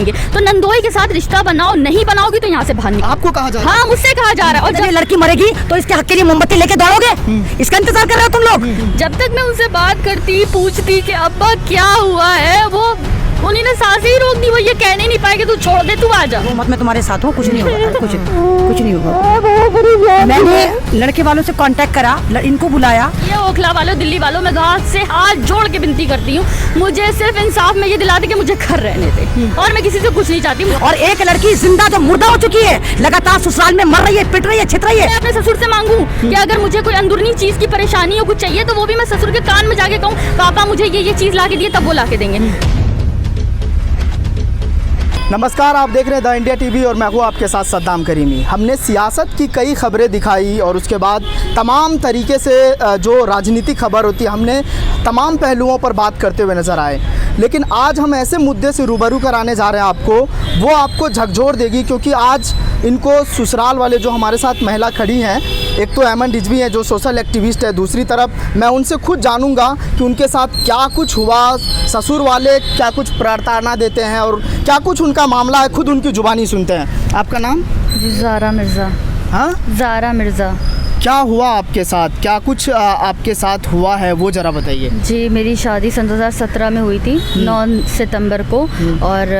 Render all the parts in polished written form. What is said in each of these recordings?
तो नंदोई के साथ रिश्ता बनाओ, नहीं बनाओगी तो यहाँ से बाहर निकलो। आपको कहा जा रहा है? हाँ, मुझसे कहा जा रहा है। और जब ये लड़की मरेगी तो इसके हक के लिए मोमबत्ती लेके दौड़ोगे, इसका इंतजार कर रहे हो तुम लोग? जब तक मैं उनसे बात करती, पूछती कि अब्बा क्या हुआ है, वो उन्होंने सांसें ही रोक दी। वो ये कहने नहीं पाए कि तू छोड़ दे, तू आ जा। मत, मैं तुम्हारे साथ हूँ, कुछ नहीं होगा, कुछ नहीं होगा। मैंने लड़के वालों से कांटेक्ट करा, इनको बुलाया। ये ओखला वालों, दिल्ली वालों, मैं हाथ से हाथ जोड़ के विनती करती हूँ, मुझे सिर्फ इंसाफ में ये दिला दे कि मुझे घर रहने दे, और मैं किसी से कुछ नहीं चाहती। और एक लड़की जिंदा जो मुर्दा हो चुकी है, लगातार ससुराल में मर रही है, पिट रही है, छित रही है। मैं अपने ससुर से मांगू कि अगर मुझे कोई अंदरूनी चीज की परेशानी हो, कुछ चाहिए, तो वो भी मैं ससुर के कान में जाके कहूँ, पापा मुझे ये चीज ला के दिए, तब वो ला के देंगे। नमस्कार, आप देख रहे हैं द इंडिया टीवी और मैं हूँ आपके साथ सद्दाम करीमी। हमने सियासत की कई खबरें दिखाई और उसके बाद तमाम तरीके से जो राजनीतिक खबर होती है, हमने तमाम पहलुओं पर बात करते हुए नज़र आए। लेकिन आज हम ऐसे मुद्दे से रूबरू कराने जा रहे हैं आपको, वो आपको झकझोर देगी, क्योंकि आज इनको ससुराल वाले जो हमारे साथ महिला खड़ी हैं, एक तो ऐमन रिजवी है जो सोशल एक्टिविस्ट है, दूसरी तरफ मैं उनसे खुद जानूंगा कि उनके साथ क्या कुछ हुआ, ससुर वाले क्या कुछ प्रताड़ना देते हैं और क्या कुछ उनका मामला है, खुद उनकी जुबानी सुनते हैं। आपका नाम? ज़ारा मिर्ज़ा। हाँ, ज़ारा मिर्ज़ा। क्या हुआ आपके साथ, क्या कुछ आपके साथ हुआ है, वो ज़रा बताइए। जी, मेरी शादी सन 2017 में हुई थी, 9 सितंबर को। और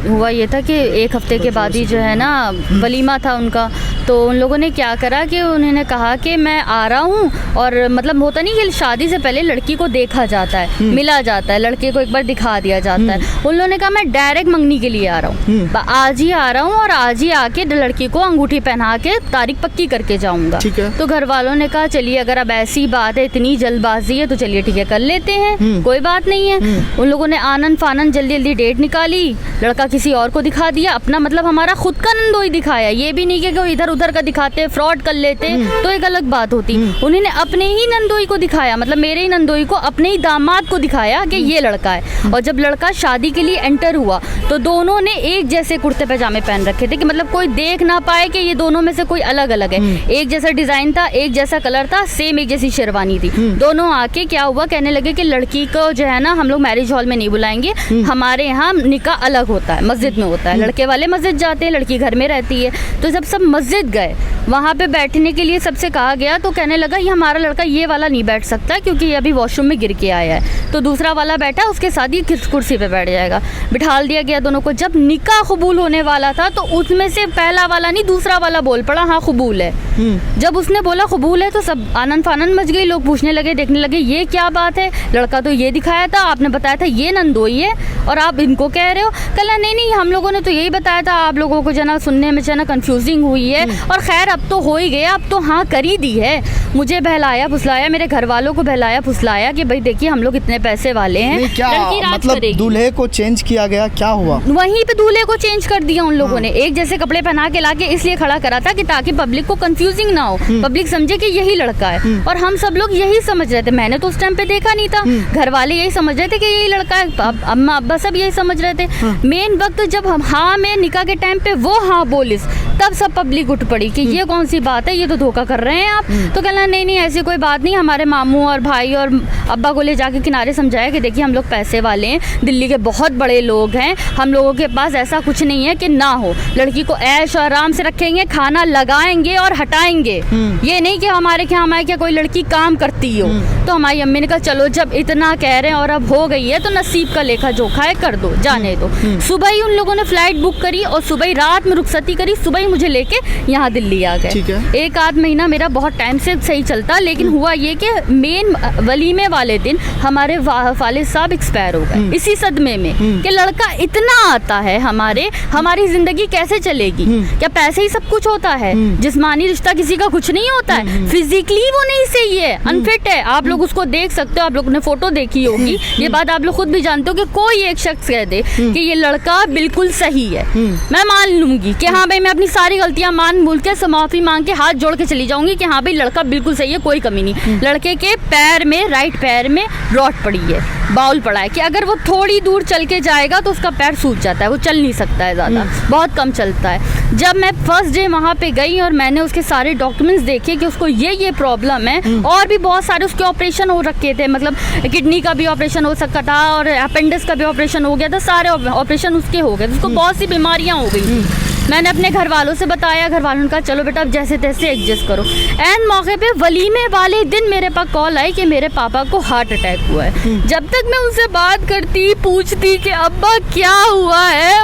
हुआ ये था कि एक हफ्ते के बाद ही जो है ना वलीमा था उनका। तो उन लोगों ने क्या करा कि उन्होंने कहा कि मैं आ रहा हूँ, और मतलब होता नहीं कि शादी से पहले लड़की को देखा जाता है, मिला जाता है, लड़के को एक बार दिखा दिया जाता है। उन लोगों ने कहा मैं डायरेक्ट मंगनी के लिए आ रहा हूँ, आज ही आ रहा हूँ, और आज ही आके लड़की को अंगूठी पहना के तारीख पक्की करके जाऊँगा। तो घर वालों ने कहा चलिए, अगर अब ऐसी बात है, इतनी जल्दबाजी है, तो चलिए ठीक है, कर लेते हैं, कोई बात नहीं है। उन लोगों ने आनन फानन जल्दी जल्दी डेट निकाली, लड़का किसी और को दिखा दिया अपना, मतलब हमारा खुद का नंदोई दिखाया। ये भी नहीं कि इधर उधर का दिखाते, फ्रॉड कर लेते तो एक अलग बात होती। उन्होंने अपने ही नंदोई को दिखाया, मतलब मेरे ही नंदोई को, अपने ही दामाद को दिखाया कि ये लड़का है। और जब लड़का शादी के लिए एंटर हुआ तो दोनों ने एक जैसे कुर्ते पैजामे पहन रखे थे कि मतलब कोई देख ना पाए कि ये दोनों में से कोई अलग अलग है। एक जैसा डिजाइन था, एक जैसा कलर था, सेम एक जैसी शेरवानी थी। दोनों आके क्या हुआ, कहने लगे कि लड़की को जो है ना हम लोग मैरिज हॉल में नहीं बुलाएंगे, हमारे यहाँ निकाह अलग होता है, मस्जिद में होता है। लड़के वाले मस्जिद जाते हैं, लड़की घर में रहती है। तो जब सब मस्जिद गए, वहाँ पे बैठने के लिए सबसे कहा गया, तो कहने लगा ये हमारा लड़का ये वाला नहीं बैठ सकता क्योंकि ये अभी वॉशरूम में गिर के आया है। तो दूसरा वाला बैठा, उसके साथ ही कुर्सी पे बैठ जाएगा। बिठाल दिया गया दोनों को। जब निकाह कबूल होने वाला था तो उसमें से पहला वाला नहीं, दूसरा वाला बोल पड़ा हाँ कबूल है। जब उसने बोला कबूल है तो सब आनंद फानंद मच गई, लोग पूछने लगे, देखने लगे ये क्या बात है, लड़का तो ये दिखाया था, आपने बताया था ये नंदोई है और आप इनको कह रहे हो। कहा नहीं हम लोगों ने तो यही बताया था, आप लोगों को जना सुनने में जना कंफ्यूजिंग हुई है, और खैर अब तो हो ही गया, अब तो हाँ कर ही दी है। मुझे बहलाया फुसलाया, मेरे घर वालों को बहलाया फुसलाया कि भाई देखिए हम लोग इतने पैसे वाले हैं। क्या मतलब दूल्हे को चेंज किया गया, क्या हुआ? वहीं पे दूल्हे को चेंज कर दिया उन लोगों ने, एक जैसे कपड़े पहना के लाके इसलिए खड़ा करा था कि ताकि पब्लिक को कंफ्यूजिंग ना हो, पब्लिक समझे कि यही लड़का है। और हम सब लोग यही समझ रहे थे, मैंने तो उस टाइम पे देखा नहीं था, घर वाले यही समझ रहे थे कि यही लड़का है, अम्मा अब्बा सब यही समझ रहे थे। मेन वक्त जब हम हाँ में निकाह के टाइम पे वो हाँ बोलिस, तब सब पब्लिक उठ पड़ी कि ये कौन सी बात है, ये तो धोखा कर रहे हैं आप। तो कहना नहीं ऐसी कोई बात नहीं, हमारे मामू और भाई और अब्बा को ले जाके किनारे समझाया कि देखिए हम लोग पैसे वाले हैं, दिल्ली के बहुत बड़े लोग हैं, हम लोगों के पास ऐसा कुछ नहीं है कि ना हो, लड़की को ऐश और आराम से रखेंगे, खाना लगाएंगे और हटाएंगे, ये नहीं कि हमारे क्या हमारे क्या कोई लड़की काम करती हो। तो हमारी अम्मी ने कहा चलो जब इतना कह रहे हैं और अब हो गई है तो नसीब का लेखा जोखा है, कर दो, जाने दो। सुबह ही उन लोगों ने फ्लाइट बुक करी और सुबह ही रात में रुखसती करी, सुबह ही मुझे लेके यहाँ दिल्ली आ गए। एक आध महीना मेरा बहुत टाइम से सही चलता, लेकिन हुआ ये कि मेन वलीमे वाले दिन हमारे वालिद साहब एक्सपायर हो गए इसी सदमे में कि लड़का इतना आता है, हमारी जिंदगी कैसे चलेगी? क्या पैसे ही सब कुछ होता है? जिस्मानी रिश्ता किसी का कुछ नहीं होता है, फिजिकली वो नहीं सही है, अनफिट है। आप लोग उसको देख सकते हो, आप लोग ने फोटो देखी होगी, ये बात आप लोग खुद भी जानते हो कि कोई एक शख्स कह दे कि ये लड़का बिल्कुल सही है, मैं मान लूंगी कि हाँ भाई मैं अपनी सारी गलतियां मान बोल के माफ़ी मांग के हाथ जोड़ के चली जाऊंगी कि हाँ भाई लड़का बिल्कुल सही है, कोई कमी नहीं। लड़के के पैर में, राइट पैर में रॉड पड़ी है, बाउल पड़ा है कि अगर वो थोड़ी दूर चल के जाएगा तो उसका पैर सूज जाता है, वो चल नहीं सकता है ज़्यादा, बहुत कम चलता है। जब मैं फर्स्ट डे वहाँ पे गई और मैंने उसके सारे डॉक्यूमेंट्स देखे कि उसको ये प्रॉब्लम है, और भी बहुत सारे उसके ऑपरेशन हो रखे थे, मतलब किडनी का भी ऑपरेशन हो सकता था और अपेंडिक्स का भी ऑपरेशन हो गया था, सारे ऑपरेशन उसके हो गए, उसको बहुत सी बीमारियाँ हो गई। मैंने अपने घर वालों से बताया, घर वालों ने कहा चलो बेटा अब जैसे तैसे एडजस्ट करो। एंड मौके पे वलीमे वाले दिन मेरे पास कॉल आई कि मेरे पापा को हार्ट अटैक हुआ है। जब तक मैं उनसे बात करती, पूछती कि अब्बा क्या हुआ है,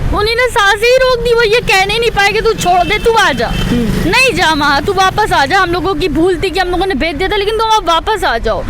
उन्होंने सांसें ही रोक दी। वो ये कहने नहीं पाए कि तू छोड़ दे, तू आ जा, नहीं जा माँ, तू वापस आ जा। हम लोगों की भूल थी कि हम लोगों ने भेज दिया था, लेकिन तुम अब वापस आ जाओ।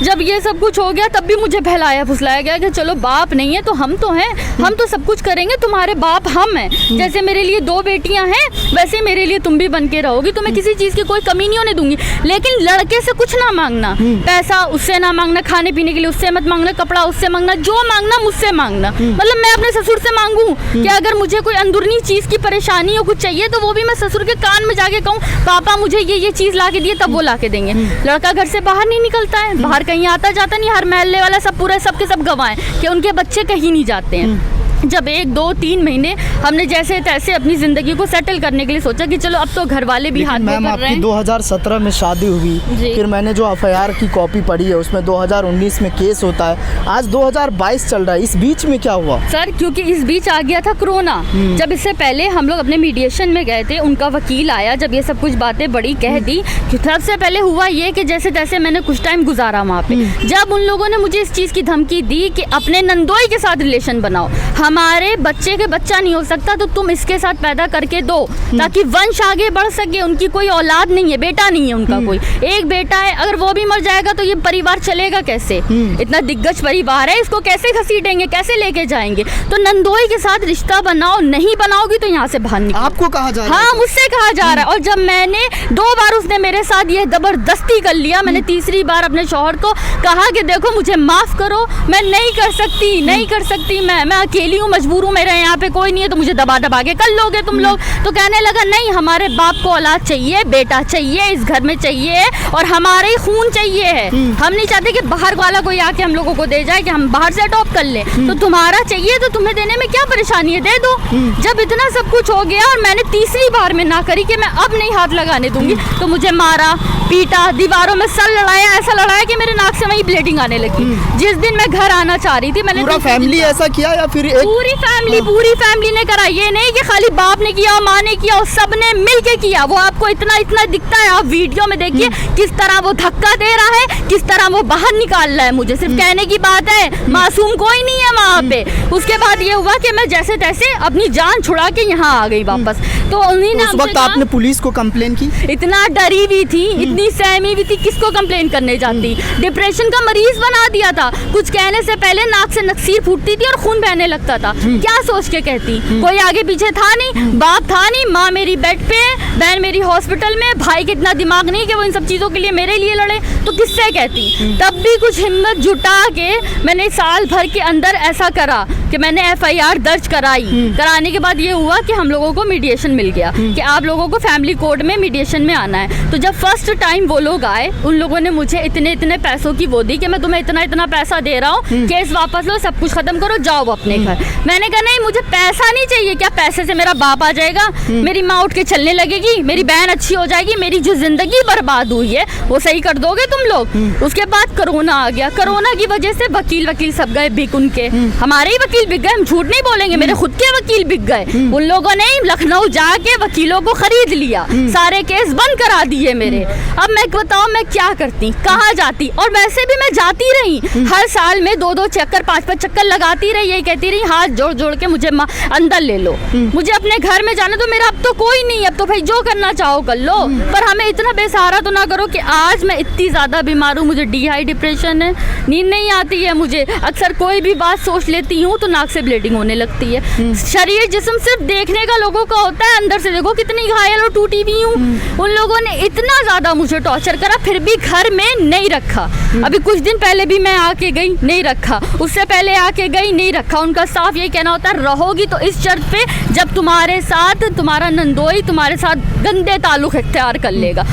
जब ये सब कुछ हो गया तब भी मुझे बहलाया फुसलाया गया कि चलो बाप नहीं है तो हम तो हैं, हम तो सब कुछ करेंगे, तुम्हारे बाप हम हैं। जैसे मेरे लिए 2 बेटियां हैं वैसे मेरे लिए तुम भी बन के रहोगी, तुम्हें किसी चीज़ की कोई कमी नहीं होने दूंगी। लेकिन लड़के से कुछ ना मांगना, पैसा उससे ना मांगना, खाने पीने के लिए उससे मत मांगना, कपड़ा उससे मांगना, जो मांगना मुझसे मांगना। मतलब मैं अपने ससुर से मांगूं कि अगर मुझे कोई अंदरूनी चीज़ की परेशानी हो, कुछ चाहिए, तो वो भी मैं ससुर के कान में जाके कहूँ पापा मुझे ये चीज़ ला के दिए, तब वो ला के देंगे। लड़का घर से बाहर नहीं निकलता है, बाहर कहीं आता जाता नहीं। हर महल्ले वाला सब पूरा सबके सब गवाएं कि उनके बच्चे कहीं नहीं जाते हैं। जब 1, 2, 3 महीने हमने जैसे तैसे अपनी ज़िंदगी को सेटल करने के लिए सोचा कि चलो अब तो घर वाले भी हाथ में कर रहे हैं। मैम आपकी 2017 में शादी हुई, फिर मैंने जो FIR की कॉपी पढ़ी है उसमें 2019 में केस होता है, आज 2022 चल रहा है, इस बीच में क्या हुआ? सर क्योंकि इस बीच आ गया था कोरोना। जब इससे पहले हम लोग अपने मीडिएशन में गए थे, उनका वकील आया, जब ये सब कुछ बातें बड़ी कह दी, सबसे पहले हुआ ये कि जैसे तैसे मैंने कुछ टाइम गुजारा वहाँ पे। जब उन लोगों ने मुझे इस चीज़ की धमकी दी कि अपने नंदोई के साथ रिलेशन बनाओ, हमारे बच्चे के बच्चा नहीं हो सकता तो तुम इसके साथ पैदा करके दो ताकि वंश आगे बढ़ सके। उनकी कोई औलाद नहीं है, बेटा नहीं है उनका, कोई एक बेटा है, अगर वो भी मर जाएगा तो ये परिवार चलेगा कैसे? इतना दिग्गज परिवार है, इसको कैसे घसीटेंगे, कैसे लेके जाएंगे? तो नंदोई के साथ रिश्ता बनाओ, नहीं बनाओगी तो यहाँ से बाहर निकलो। आपको कहा जा रहा है? हाँ, मुझसे कहा जा रहा है। और जब मैंने 2 बार उसने मेरे साथ ये जबरदस्ती कर लिया, मैंने तीसरी बार अपने शौहर को कहा कि देखो मुझे माफ करो, मैं नहीं कर सकती, नहीं कर सकती, मैं अकेली हूँ, मजबूर हूँ, मेरे यहाँ पे कोई नहीं है, तो मुझे दबा दबा के कर लोगे तुम लोग। तो कहने लगा नहीं, हमारे बाप को औलाद चाहिए, बेटा चाहिए, इस घर में चाहिए और हमारे ही खून चाहिए है। हम नहीं चाहते कि बाहर वाला कोई आके हम लोगों को दे जाए कि हम बाहर से अडॉप्ट कर ले। तो तुम्हारा चाहिए तो तुम्हें देने में क्या परेशानी है, दे दो। जब इतना सब कुछ हो गया और मैंने तीसरी बार में ना करी कि मैं अब नहीं हाथ लगाने दूंगी, तो मुझे मारा, पीटा, दीवारों में सर लड़ाया, ऐसा लड़ाया कि मेरे नाक से वहीं ब्लीडिंग आने लगी। जिस दिन मैं घर आना चाह रही थी, मैंने पूरा फैमिली ऐसा किया या फिर पूरी फैमिली ने करा? ये नहीं कि खाली बाप ने किया, माँ ने किया, और सब ने मिल के किया। वो आपको इतना दिखता है, आप वीडियो में देखिए किस तरह वो धक्का दे रहा है, किस तरह वो बाहर निकाल रहा है। मुझे सिर्फ कहने की बात है, मासूम कोई नहीं है वहाँ पे। उसके बाद ये हुआ कि मैं जैसे तैसे अपनी जान छुड़ा के यहाँ आ गई वापस। तो उस वक्त आपने पुलिस को कंप्लेन की? इतना डरी हुई थी, इतनी सहमी हुई थी, किसको कंप्लेन करने जाती? डिप्रेशन का मरीज बना दिया था। कुछ कहने से पहले नाक से नक्सीर फूटती थी और खून बहने लगता था। क्या सोच के कहती? कोई आगे पीछे था नहीं, बाप था नहीं, माँ मेरी बेड पे, बहन मेरी हॉस्पिटल में, भाई के इतना दिमाग नहीं कि वो इन सब चीज़ों के लिए मेरे लिए लड़े, तो किससे कहती? तब भी कुछ हिम्मत जुटा के मैंने साल भर के अंदर ऐसा करा कि मैंने FIR दर्ज कराई। कराने के बाद ये हुआ कि हम लोगों को मीडिएशन मिल गया कि आप लोगों को फैमिली कोर्ट में मीडिएशन में आना है। तो जब फर्स्ट टाइम वो लोग आए, उन लोगों ने मुझे इतने पैसों की वो दी कि मैं तुम्हें इतना पैसा दे रहा हूँ, केस वापस लो, सब कुछ खत्म करो, जाओ अपने घर। मैंने कहा नहीं, मुझे पैसा नहीं चाहिए। क्या पैसे से मेरा बाप आ जाएगा? मेरी माँ उठ के चलने लगेगी, मेरी बहन अच्छी हो जाएगी, मेरी जो जिंदगी बर्बाद हुई है वो सही कर दोगे तुम लोग? उसके बाद कोरोना आ गया। कोरोना की वजह से वकील सब गए बिक, उनके, हमारे ही वकील बिक गए, हम झूठ नहीं बोलेंगे, मेरे खुद के वकील बिक गए। उन लोगों ने लखनऊ जाके वकीलों को खरीद लिया, सारे केस बंद करा दिए मेरे। अब मैं बताऊं मैं क्या करती, कहाँ जाती? और वैसे भी मैं जाती रही, हर साल में 2-2 चक्कर, 5-5 चक्कर लगाती रही, यही कहती रही हाथ जोड़ के मुझे अंदर ले लो, मुझे अपने घर में जाना। तो मेरा अब तो कोई नहीं, अब तो भाई जो करना चाहो कर लो, पर हमें इतना बेसहारा तो ना करो कि आज मैं इतनी ज़्यादा बीमार हूँ, मुझे डिप्रेशन है, नींद नहीं आती है मुझे, अक्सर कोई भी बात सोच लेती हूँ तो नाक से ब्लीडिंग होने लगती है। शरीर जिस्म सिर्फ देखने का लोगों का होता है, अंदर से देखो कितनी घायल और टूटी हुई हूँ। उन लोगों ने इतना ज़्यादा मुझे टॉर्चर करा, फिर भी घर में नहीं रखा। अभी कुछ दिन पहले भी मैं आके गई, नहीं रखा, उससे पहले आके गई, नहीं रखा। उनका साफ यही कहना होता है, रहोगी तो इस शर्त पे जब तुम्हारे साथ तुम्हारा नंदोई तुम्हारे साथ गंदे ताल्लुक इख्तियार कर लेगा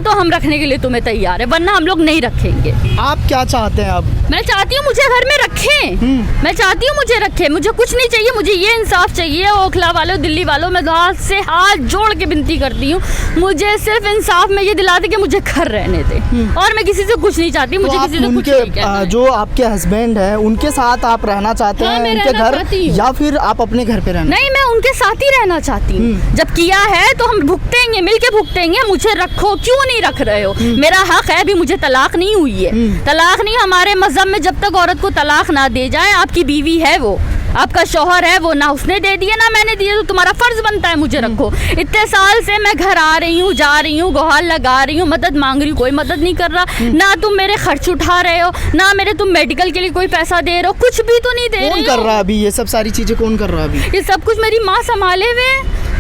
तो हम रखने के लिए तुम्हें तैयार है, वरना हम लोग नहीं रखेंगे। आप क्या चाहते हैं अब? मैं चाहती हूँ मुझे घर में रखें, मैं चाहती हूँ मुझे रखें, मुझे कुछ नहीं चाहिए, मुझे ये इंसाफ चाहिए। ओखला वालों, दिल्ली वालों, मैं हाथ से हाथ जोड़ के विनती करती हूँ, मुझे सिर्फ इंसाफ में ये दिला दे कि मुझे घर रहने दे, और मैं किसी से कुछ नहीं चाहती, मुझे किसी से कुछ नहीं कहना है। जो आपके हस्बैंड हैं उनके साथ आप रहना चाहते हैं उनके घर, या फिर आप अपने घर पे रहना? नहीं, मैं उनके साथ ही रहना चाहती हूँ। जब किया है तो हम भुगतेंगे, मिलके भुगतेंगे। मुझे रखो, क्यों नहीं रख रहे हो? मेरा हक है, अभी मुझे तलाक नहीं हुई है, तलाक नहीं। हमारे मजहब में जब तक औरत को तलाक ना दे जाए, आपकी बीवी है वो, आपका शौहर है वो, ना उसने दे दिया ना मैंने दिया, तो तुम्हारा फर्ज बनता है मुझे रखो। इतने साल से मैं घर आ रही हूँ, जा रही हूँ, गुहार लगा रही हूँ, मदद मांग रही हूँ, कोई मदद नहीं कर रहा। ना तुम मेरे खर्च उठा रहे हो, ना मेरे तुम मेडिकल के लिए कोई पैसा दे रहे हो, कुछ भी तो नहीं दे रहे हो। कौन कर रहा है अभी ये सब सारी चीजें? कौन कर रहा है अभी? ये सब कुछ मेरी माँ संभाले हुए,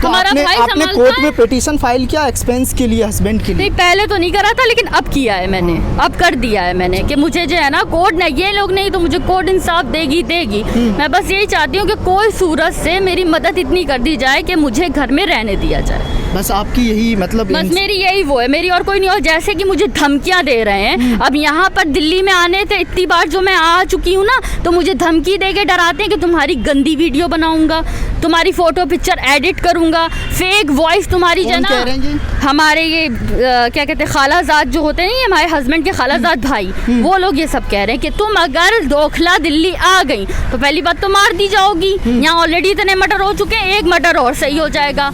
तुम्हारा भाई आपने कोर्ट में पिटीशन फाइल किया एक्सपेंस के लिए, हस्बैंड के लिए? नहीं, पहले तो नहीं करा था, लेकिन अब किया है मैंने, अब कर दिया है मैंने कि मुझे जो है ना कोर्ट ने, ये लोग नहीं तो मुझे कोर्ट इंसाफ देगी। मैं बस यही चाहती हूँ कि कोई सूरत से मेरी मदद इतनी कर दी जाए कि मुझे घर में रहने दिया जाए। बस आपकी यही मतलब? बस मेरी यही वो है, मेरी और कोई नहीं। और जैसे कि मुझे धमकियां दे रहे हैं, अब यहाँ पर दिल्ली में आने थे इतनी बार जो मैं आ चुकी हूँ ना, तो मुझे धमकी दे के डराते हैं कि तुम्हारी गंदी वीडियो बनाऊंगा, तुम्हारी फोटो पिक्चर एडिट करूंगा, फेक वॉइस तुम्हारी जना। हमारे ये क्या कहते हैं खालाजाद जो होते हैं, हमारे हस्बैंड के खालाजाद भाई, वो लोग ये सब कह रहे हैं कि तुम अगर दोखला दिल्ली आ गई तो पहली बात तो मार दी जाओगी। यहाँ ऑलरेडी इतने मर्डर हो चुके हैं, एक मर्डर और सही हो जाएगा।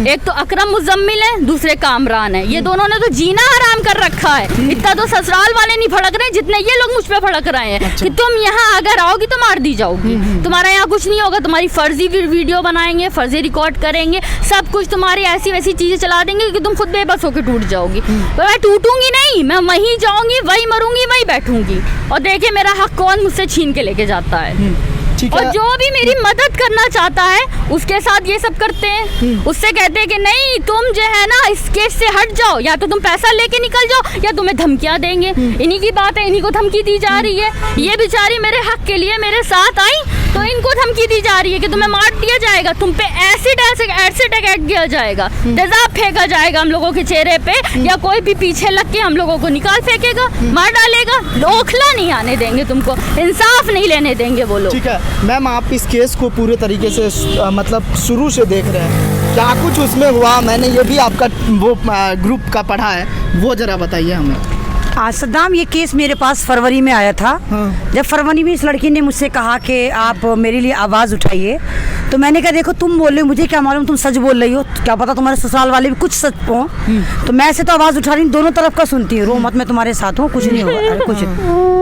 एक तो अकरम मुजम्मिल है, दूसरे कामरान है, ये दोनों ने तो जीना हराम कर रखा है। इतना तो ससुराल वाले नहीं भड़क रहे जितने ये लोग मुझ पे भड़क रहे हैं। अच्छा। कि तुम यहाँ अगर आओगी तो मार दी जाओगी, तुम्हारा यहाँ कुछ नहीं होगा, तुम्हारी फर्जी वीडियो बनाएंगे, फर्जी रिकॉर्ड करेंगे, सब कुछ तुम्हारी ऐसी वैसी चीजें चला देंगे कि तुम खुद बेबस होकर टूट जाओगी। पर मैं टूटूंगी नहीं, मैं वहीं जाऊंगी, वहीं मरूंगी, वहीं बैठूंगी, और देखे मेरा हक कौन मुझसे छीन के लेके जाता है। और जो भी मेरी मदद करना चाहता है उसके साथ ये सब करते हैं, उससे कहते हैं कि नहीं तुम जो है ना इस केस से हट जाओ, या तो तुम पैसा लेके निकल जाओ या तुम्हें धमकियां देंगे। इन्हीं की बात है, इन्हीं को धमकी दी जा रही है। ये बेचारी मेरे हक के लिए मेरे साथ आई तो इनको धमकी दी जा रही है कि तुम्हें मार दिया जाएगा, तुम पे एसिड अटैक किया जाएगा, तेजाब फेंका जाएगा हम लोगों के चेहरे पे, या कोई भी पीछे लग के हम लोगों को निकाल फेंकेगा, मार डालेगा। ओखला नहीं आने देंगे तुमको, इंसाफ नहीं लेने देंगे वो लोग। ठीक है मैम, आप इस केस को पूरे तरीके से मतलब शुरू से देख रहे हैं, क्या कुछ उसमें हुआ? मैंने ये भी आपका वो ग्रुप का पढ़ा है, वो जरा बताइए हमें। सद्दाम, ये केस मेरे पास फरवरी में आया था। जब फरवरी में इस लड़की ने मुझसे कहा कि आप मेरे लिए आवाज़ उठाइए, तो मैंने कहा देखो तुम बोल रहे हो, मुझे क्या मालूम तुम सच बोल रही हो, क्या पता तुम्हारे ससुराल वाले भी कुछ सच हो। तो मैं ऐसे तो आवाज़ उठा रही हूँ, दोनों तरफ का सुनती हूँ, रो मत, मैं तुम्हारे साथ हूँ, कुछ नहीं होगा,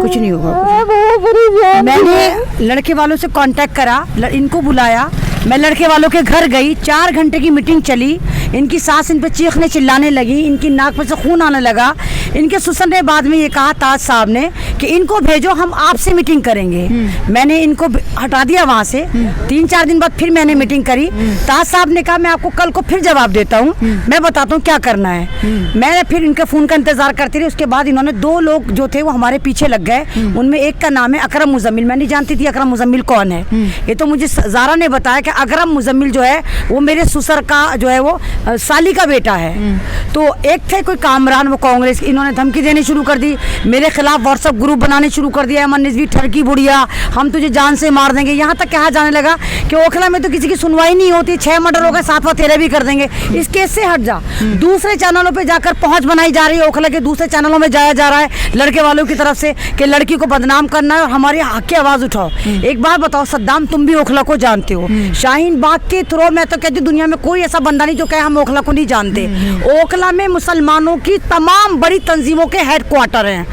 कुछ नहीं होगा। मैंने लड़के वालों से कांटेक्ट करा, इनको बुलाया, मैं लड़के वालों के घर गई, 4 घंटे की मीटिंग चली। इनकी सास इन पे चीखने चिल्लाने लगी, इनकी नाक में से खून आने लगा। इनके ससुर ने बाद में ये कहा ताज साहब ने कि इनको भेजो, हम आपसे मीटिंग करेंगे। मैंने इनको हटा दिया वहाँ से। 3-4 दिन बाद फिर मैंने मीटिंग करी। ताज साहब ने कहा मैं आपको कल को फिर जवाब देता हूँ, मैं बताता हूँ क्या करना है। मैंने फिर इनके फ़ोन का इंतज़ार करती रही। उसके बाद इन्होंने 2 लोग जो थे वो हमारे पीछे लग गए। उनमें एक का नाम है अकरम मुजम्मिल। मैं नहीं जानती थी अकरम मुजम्मिल कौन है, ये तो मुझे ज़ारा ने बताया कि अकरम मुजम्मिल जो है वो मेरे ससुर का जो है वो साली का बेटा है। तो एक थे कोई कामरान, वो कांग्रेस, इन्होंने धमकी देनी शुरू कर दी, मेरे खिलाफ व्हाट्सएप ग्रुप बनाने शुरू कर दिया, अमन रिजवी ठरकी बुढ़िया, हम तुझे जान से मार देंगे। यहाँ तक कहा जाने लगा कि ओखला में तो किसी की सुनवाई नहीं होती, 6 मर्डर हो गए, 7वां तेरे भी कर देंगे, इस केस से हट जा। दूसरे चैनलों पर जाकर पहुँच बनाई जा रही है, ओखला के दूसरे चैनलों में जाया जा रहा है लड़के वालों की तरफ से कि लड़की को बदनाम करना है और हमारे हक की आवाज़ उठाओ। एक बात बताओ सद्दाम, तुम भी ओखला को जानते हो, शाहीन बाग के थ्रू मैं तो कहती दुनिया में कोई ऐसा बंदा नहीं जो कहे हम ओखला को नहीं जानते। ओखला में मुसलमानों की तमाम बड़ी तंजीमों के हेडक्वार्टर हैं,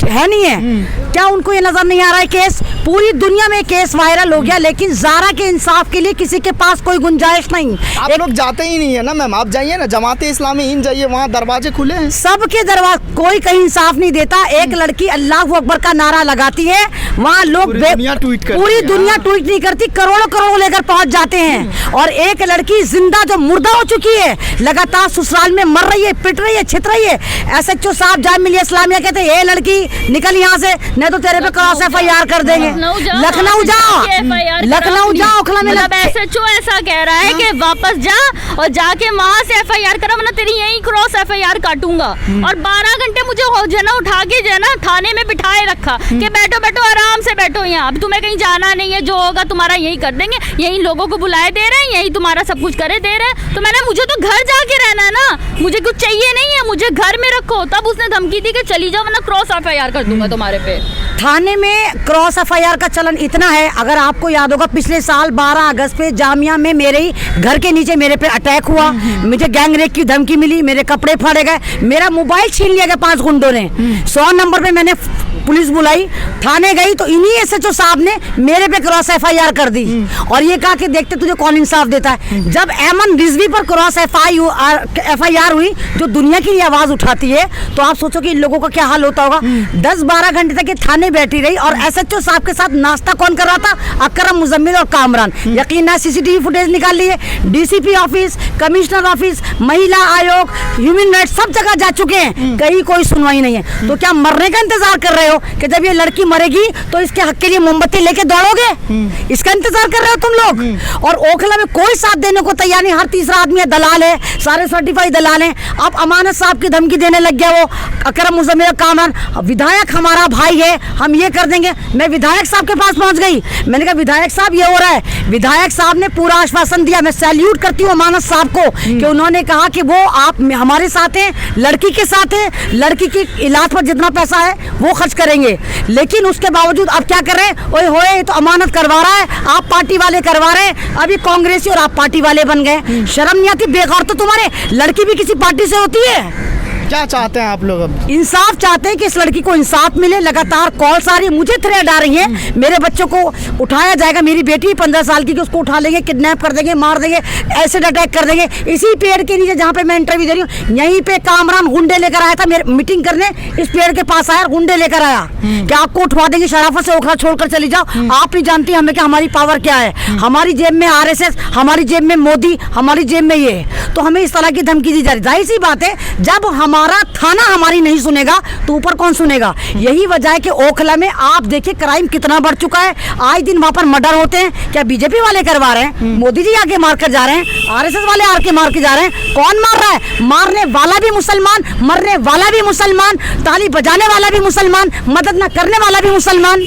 है नहीं है? क्या उनको ये नजर नहीं आ रहा है? केस पूरी दुनिया में केस वायरल हो गया, लेकिन ज़ारा के इंसाफ के लिए किसी के पास कोई गुंजाइश नहीं। आप लोग जाते ही नहीं है ना मैम, आप जाइए ना, जमाते इस्लामी हिंद जाइए, वहाँ दरवाजे खुले हैं, सबके दरवाजे, कोई कहीं इंसाफ नहीं देता। एक लड़की अल्लाह अकबर का नारा लगाती है, वहाँ लोग पूरी दुनिया ट्वीट नहीं करती, करोड़ों लेकर पहुँच जाते हैं। और एक लड़की जिंदा जो मुर्दा हो चुकी है, लगातार ससुराल में मर रही है, पिट रही है, छित रही है। SHO साहब जामिया इस्लामिया कहते हैं ये लड़की निकल यहाँ से, नहीं तो तेरे पे क्रॉस FIR कर देंगे। लखनऊ जाओ ओखला में SHO ऐसा कह रहा है कि वापस जा और जाके वहाँ से FIR करा, वरना तेरी यही क्रॉस FIR काटूंगा। और 12 घंटे मुझे जो है ना उठा के जो है ना थाने में बिठाए रखा कि बैठो बैठो आराम से बैठो यहाँ, अब तुम्हें कहीं जाना नहीं है, जो होगा तुम्हारा यही कर देंगे, यही लोगों को बुलाए दे रहे हैं, यही तुम्हारा सब कुछ करे दे रहे हैं। तो मैंने मुझे तो घर जाके रहना है ना, मुझे कुछ चाहिए नहीं है, मुझे घर में रखो। तब उसने धमकी दी कि चली जाओ वरना क्रॉस FIR कर दूंगा तुम्हारे पे। थाने में क्रॉस FIR का चलन इतना है, अगर आपको याद होगा पिछले साल 12 अगस्त पे जामिया में मेरे ही घर के नीचे मेरे पे अटैक हुआ, मुझे गैंग रेप की धमकी मिली, मेरे कपड़े फाड़े गए, मेरा मोबाइल छीन लिया गया 5 गुंडों ने। 100 नंबर पे मैंने पुलिस बुलाई, थाने गई तो इन्हीं SHO साहब ने मेरे पे क्रॉस FIR कर दी और ये कहा कि देखते तुझे कौन इंसाफ देता है। जब एमन रिजवी पर क्रॉस FIR हुई, जो दुनिया की आवाज उठाती है, तो आप सोचो कि इन लोगों का क्या हाल होता होगा। 10-12 घंटे तक ये थाने बैठी रही और SHO साहब के साथ नाश्ता कौन कर रहा था? अकरम, मुजम्मिल और कामरान। यकीन है CCTV फुटेज निकाल लिए, DCP ऑफिस, कमिश्नर ऑफिस, महिला आयोग, ह्यूमन राइट्स सब जगह जा चुके हैं, कहीं कोई सुनवाई नहीं है। तो क्या मरने का इंतजार कर रहे हो कि जब ये लड़की मरेगी तो इसके हक के लिए मोमबत्ती लेके दौड़ोगे? इसका इंतजार कर रहे हो तुम लोग? और ओखला में कोई साथ देने को तैयार नहीं, हर तीसरा आदमी दलाल है, सारे सर्टिफाइड दलाल हैं। अब अमानत साहब की धमकी देने लग गया वो अकरम, मुजम्मिल, कामरान। विधायक हमारा भाई है, हम ये कर देंगे। मैं विधायक साहब के पास पहुंच गई, मैंने कहा विधायक साहब ये हो रहा है। विधायक साहब ने पूरा आश्वासन दिया, मैं सैल्यूट करती हूँ अमानत साहब को कि उन्होंने कहा कि वो आप हमारे साथ हैं, लड़की के साथ हैं, लड़की की इलाज पर जितना पैसा है वो खर्च करेंगे। लेकिन उसके बावजूद अब क्या कर रहे हैं? ओए होए तो अमानत करवा रहा है, आप पार्टी वाले करवा रहे हैं, अभी कांग्रेसी और आप पार्टी वाले बन गए। शर्म नहीं आती? बेकार तो तुम्हारे, लड़की भी किसी पार्टी से होती है। क्या चाहते हैं आप लोग? अब इंसाफ चाहते हैं कि इस लड़की को इंसाफ मिले। लगातार कॉल्स आ रही है, मुझे थ्रेट आ रही है, मेरे बच्चों को उठाया जाएगा, मेरी बेटी 15 साल की, उसको उठा लेंगे, किडनैप कर देंगे, मार देंगे, एसिड अटैक कर देंगे। इसी पेड़ के नीचे जहाँ पे मैं इंटरव्यू दे रही हूँ, यहीं पे कामरान गुंडे लेकर आया था, मेरे मीटिंग करने इस पेड़ के पास आया, गुंडे लेकर आया कि आपको उठवा देंगे, शराफत से ओखला छोड़कर चली जाओ। आप नहीं जानती हमें कि हमारी पावर क्या है, हमारी जेब में RSS, हमारी जेब में मोदी, हमारी जेब में ये। तो हमें इस तरह की धमकी दी जा रही। जाहिर सी बात है, जब हमारा थाना हमारी नहीं सुनेगा तो ऊपर कौन सुनेगा? यही वजह है कि ओखला में आप देखिए क्राइम कितना बढ़ चुका है। आए दिन वहां पर मर्डर होते हैं। क्या बीजेपी वाले करवा रहे हैं? मोदी जी आके मार कर जा रहे हैं, RSS वाले आके मार के जा रहे हैं। कौन मार रहा है? मारने वाला भी मुसलमान, मरने वाला भी मुसलमान, ताली बजाने वाला भी मुसलमान, मदद न करने वाला भी मुसलमान।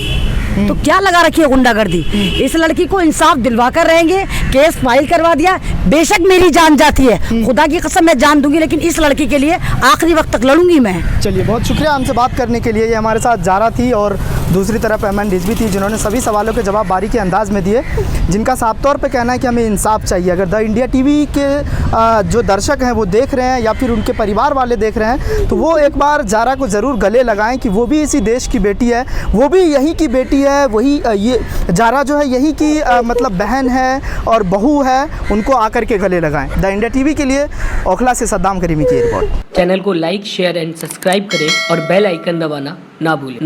तो क्या लगा रखी है गुंडागर्दी? इस लड़की को इंसाफ दिलवा कर रहेंगे, केस फाइल करवा दिया। बेशक मेरी जान जाती है, खुदा की कसम मैं जान दूंगी, लेकिन इस लड़की के लिए आखिरी वक्त तक लड़ूंगी मैं। चलिए, बहुत शुक्रिया हमसे बात करने के लिए। ये हमारे साथ जारा थी और दूसरी तरफ एमन रिजवी थी, जिन्होंने सभी सवालों के जवाब बारीकी अंदाज में दिए, जिनका साफ तौर पे कहना है कि हमें इंसाफ चाहिए। अगर द इंडिया टीवी के जो दर्शक हैं वो देख रहे हैं या फिर उनके परिवार वाले देख रहे हैं, तो वो एक बार जारा को ज़रूर गले लगाएं कि वो भी इसी देश की बेटी है, वो भी यहीं की बेटी है, वही ये जारा जो है यहीं की मतलब बहन है और बहू है, उनको आकर के गले लगाएं। द इंडिया टीवी के लिए ओखला से सद्दाम करीमी की रिपोर्ट। चैनल को लाइक, शेयर एंड सब्सक्राइब करें और बेल आइकन दबाना ना भूलें।